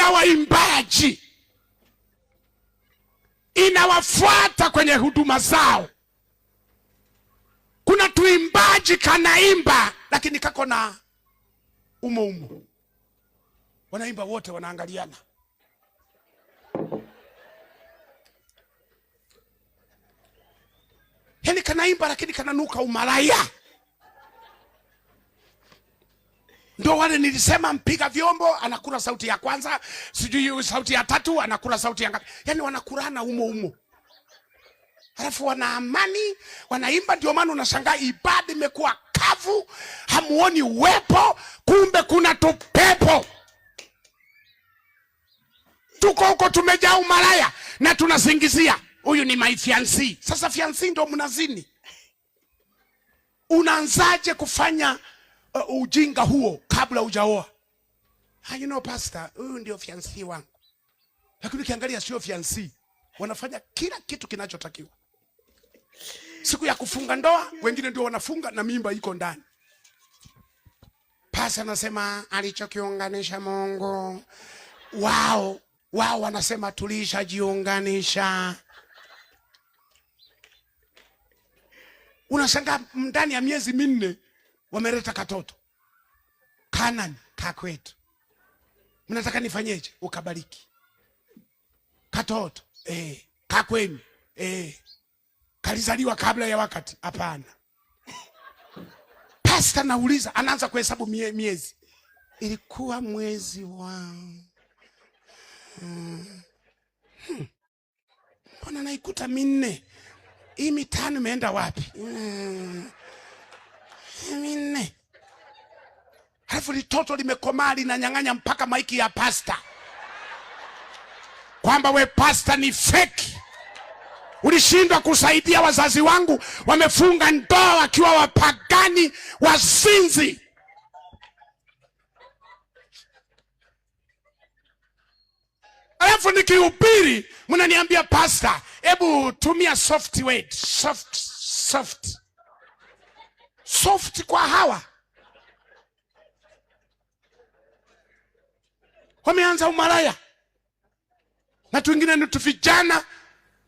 ya waimbaji inawafuata kwenye huduma zao. Kuna tuimbaji kanaimba lakini kako na umo. Wanaimba wote wanaangaliana. Yani kanaimba lakini kananuka umalaya. Ndio wale nilisema mpiga vyombo anakula sauti ya kwanza, sijui sauti ya tatu anakula sauti ya ngapi. Yani wanakurana umo. Halafu wana amani, wanaimba. Ndio maana unashangaa ibada imekuwa kavu, hamuoni uwepo, kumbe kuna tupepo. Tuko huko tumejaa umalaya na tunasingizia huyu ni my fiancé. Sasa fiancé ndio mnazini. Unaanzaje kufanya ujinga huo kabla hujaoa? You know pastor, huyu ndio fiancé wangu. Lakini ukiangalia sio fiancé. Wanafanya kila kitu kinachotakiwa. Siku ya kufunga ndoa, wengine ndio wanafunga na mimba iko ndani. Pastor anasema alichokiunganisha Mungu. Wao wanasema tulishajiunganisha. Unashangaa ndani ya miezi minne wameleta katoto. Kanani kakwetu. Mnataka nifanyeje? Ukabariki. Katoto. Kakwenu. Kalizaliwa kabla ya wakati. Hapana. Pastor nauliza, anaanza kuhesabu miezi. Ilikuwa mwezi wa mbona naikuta minne? Hii mitano imeenda wapi? Minne. Halafu litoto limekomaa linanyang'anya mpaka maiki ya pastor. Kwamba we pastor ni fake. Ulishindwa kusaidia wazazi wangu, wamefunga ndoa wakiwa wapagani, wazinzi. Alafu nikihubiri mnaniambia pastor, hebu tumia soft word. Soft kwa hawa. Wameanza umalaya. Na wengine ni tuvijana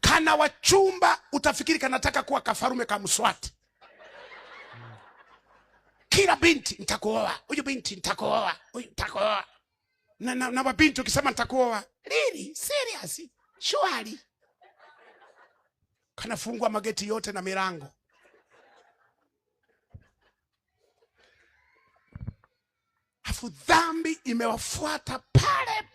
kana wachumba, utafikiri kanataka kuwa kafarume ka Mswati. Kila binti nitakuoa, huyu binti nitakuoa, huyu nitakuoa. Na mabinti ukisema nitakuoa, really? Serious? Surely? Kanafungua mageti yote na milango. Afu dhambi imewafuata pale